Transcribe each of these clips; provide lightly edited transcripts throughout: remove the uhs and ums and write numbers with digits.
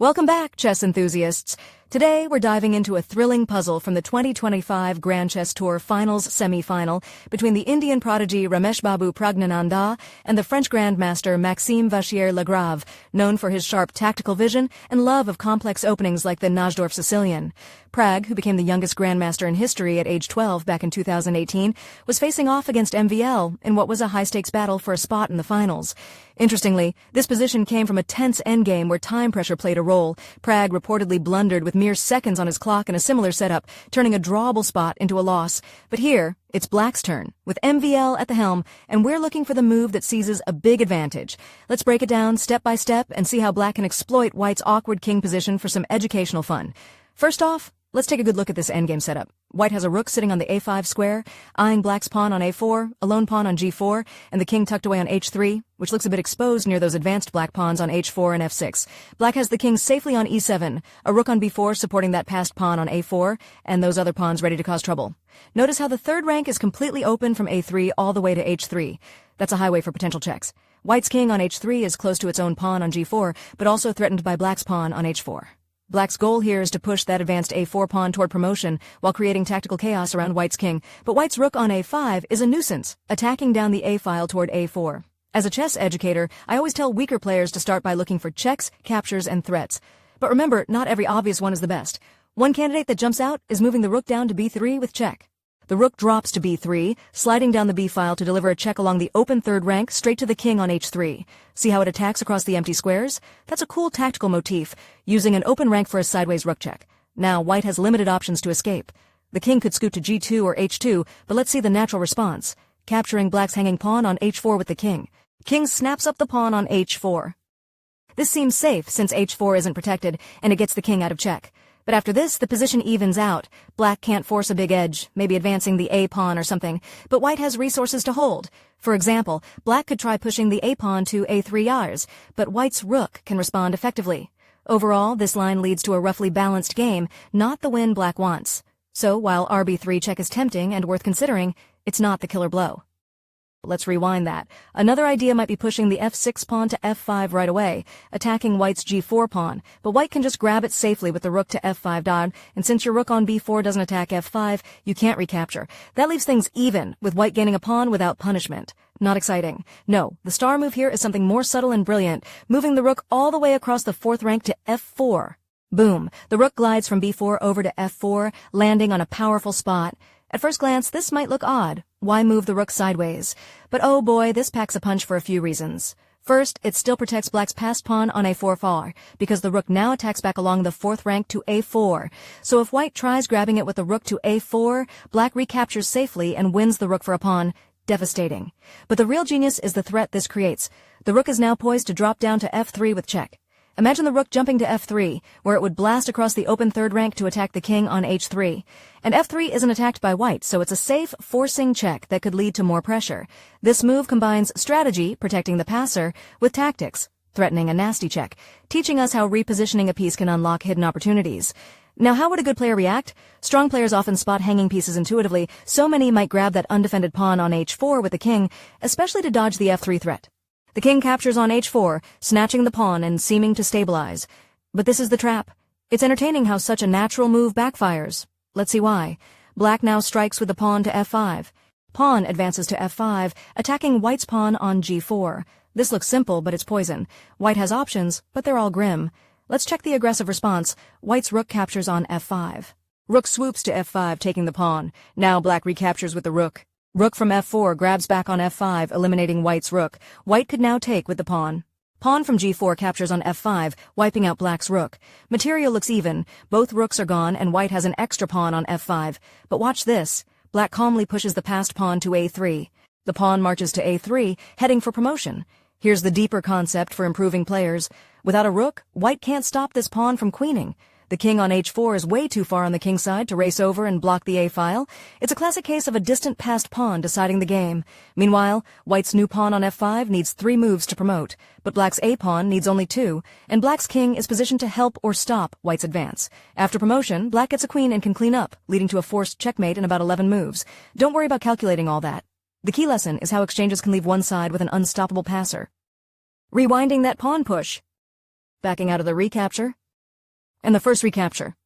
Welcome back, chess enthusiasts. Today, we're diving into a thrilling puzzle from the 2025 Grand Chess Tour Finals semi-final between the Indian prodigy Ramesh Babu Praggnanandhaa and the French Grandmaster Maxime Vachier-Lagrave, known for his sharp tactical vision and love of complex openings like the Najdorf Sicilian. Pragg, who became the youngest Grandmaster in history at age 12 back in 2018, was facing off against MVL in what was a high-stakes battle for a spot in the finals. Interestingly, this position came from a tense endgame where time pressure played a role. Pragg reportedly blundered with mere seconds on his clock in a similar setup, turning a drawable spot into a loss. But here, it's Black's turn, with MVL at the helm, and we're looking for the move that seizes a big advantage. Let's break it down step by step and see how Black can exploit White's awkward king position for some educational fun. First off, let's take a good look at this endgame setup. White has a rook sitting on the a5 square, eyeing Black's pawn on a4, a lone pawn on g4, and the king tucked away on h3, which looks a bit exposed near those advanced Black pawns on h4 and f6. Black has the king safely on e7, a rook on b4 supporting that passed pawn on a4, and those other pawns ready to cause trouble. Notice how the third rank is completely open from a3 all the way to h3. That's a highway for potential checks. White's king on h3 is close to its own pawn on g4, but also threatened by Black's pawn on h4. Black's goal here is to push that advanced a4 pawn toward promotion while creating tactical chaos around White's king, but White's rook on a5 is a nuisance, attacking down the a-file toward a4. As a chess educator, I always tell weaker players to start by looking for checks, captures, and threats. But remember, not every obvious one is the best. One candidate that jumps out is moving the rook down to b3 with check. The rook drops to b3, sliding down the b-file to deliver a check along the open third rank straight to the king on h3. See how it attacks across the empty squares? That's a cool tactical motif, using an open rank for a sideways rook check. Now, White has limited options to escape. The king could scoot to g2 or h2, but let's see the natural response, capturing Black's hanging pawn on h4 with the king. King snaps up the pawn on h4. This seems safe since h4 isn't protected, and it gets the king out of check. But after this, the position evens out. Black can't force a big edge, maybe advancing the a-pawn or something, but White has resources to hold. For example, Black could try pushing the a-pawn to a3 yars, but White's rook can respond effectively. Overall, this line leads to a roughly balanced game, not the win Black wants. So, while rb3 check is tempting and worth considering, it's not the killer blow. Let's rewind that. Another idea might be pushing the f6 pawn to f5 right away, attacking White's g4 pawn, but White can just grab it safely with the rook to f5 dot, and since your rook on b4 doesn't attack f5, you can't recapture. That leaves things even, with White gaining a pawn without punishment. Not exciting. No, the star move here is something more subtle and brilliant, moving the rook all the way across the fourth rank to f4. Boom, the rook glides from b4 over to f4, landing on a powerful spot. At first glance, this might look odd. Why move the rook sideways? But oh boy, this packs a punch for a few reasons. First, it still protects Black's passed pawn on a4 far, because the rook now attacks back along the fourth rank to a4. So if White tries grabbing it with the rook to a4, Black recaptures safely and wins the rook for a pawn. Devastating. But the real genius is the threat this creates. The rook is now poised to drop down to f3 with check. Imagine the rook jumping to f3, where it would blast across the open third rank to attack the king on h3. And f3 isn't attacked by White, so it's a safe, forcing check that could lead to more pressure. This move combines strategy, protecting the passer, with tactics, threatening a nasty check, teaching us how repositioning a piece can unlock hidden opportunities. Now, how would a good player react? Strong players often spot hanging pieces intuitively, so many might grab that undefended pawn on h4 with the king, especially to dodge the f3 threat. The king captures on h4, snatching the pawn and seeming to stabilize. But this is the trap. It's entertaining how such a natural move backfires. Let's see why. Black now strikes with the pawn to f5. Pawn advances to f5, attacking White's pawn on g4. This looks simple, but it's poison. White has options, but they're all grim. Let's check the aggressive response. White's rook captures on f5. Rook swoops to f5, taking the pawn. Now Black recaptures with the rook. Rook from f4 grabs back on f5, eliminating White's rook. White could now take with the pawn. Pawn from g4 captures on f5, wiping out Black's rook. Material looks even. Both rooks are gone, and White has an extra pawn on f5. But watch this. Black calmly pushes the passed pawn to a3. The pawn marches to a3, heading for promotion. Here's the deeper concept for improving players. Without a rook, White can't stop this pawn from queening. The king on h4 is way too far on the king's side to race over and block the a-file. It's a classic case of a distant passed pawn deciding the game. Meanwhile, White's new pawn on f5 needs 3 moves to promote, but Black's a-pawn needs only 2, and Black's king is positioned to help or stop White's advance. After promotion, Black gets a queen and can clean up, leading to a forced checkmate in about 11 moves. Don't worry about calculating all that. The key lesson is how exchanges can leave one side with an unstoppable passer. Rewinding that pawn push. Backing out of the recapture. and the first recapture.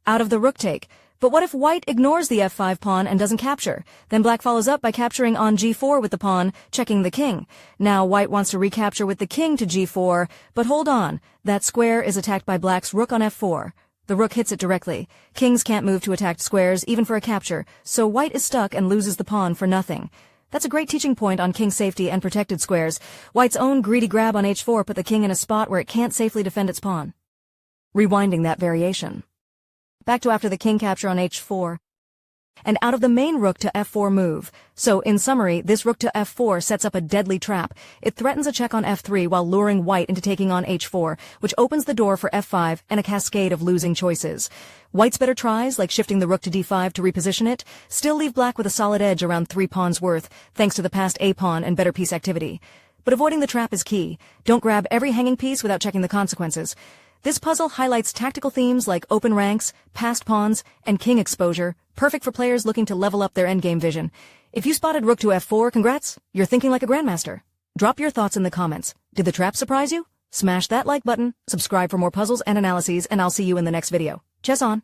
Out of the rook take. But what if white ignores the f5 pawn and doesn't capture? Then black follows up by capturing on g4 with the pawn, checking the king. Now white wants to recapture with the king to g4, but hold on, that square is attacked by black's rook on f4. The rook hits it directly. Kings can't move to attacked squares, even for a capture, so white is stuck and loses the pawn for nothing. That's a great teaching point on king safety and protected squares. White's own greedy grab on h4 put the king in a spot where it can't safely defend its pawn. Rewinding that variation. Back to after the king capture on h4. And out of the main rook to f4 move. So, in summary, this rook to f4 sets up a deadly trap. It threatens a check on f3 while luring white into taking on h4, which opens the door for f5 and a cascade of losing choices. White's better tries, like shifting the rook to d5 to reposition it, still leave black with a solid edge around 3 pawns worth, thanks to the past a-pawn and better piece activity. But avoiding the trap is key. Don't grab every hanging piece without checking the consequences. This puzzle highlights tactical themes like open ranks, passed pawns, and king exposure, perfect for players looking to level up their endgame vision. If you spotted rook to f4, congrats, you're thinking like a grandmaster. Drop your thoughts in the comments. Did the trap surprise you? Smash that like button, subscribe for more puzzles and analyses, and I'll see you in the next video. Chess on!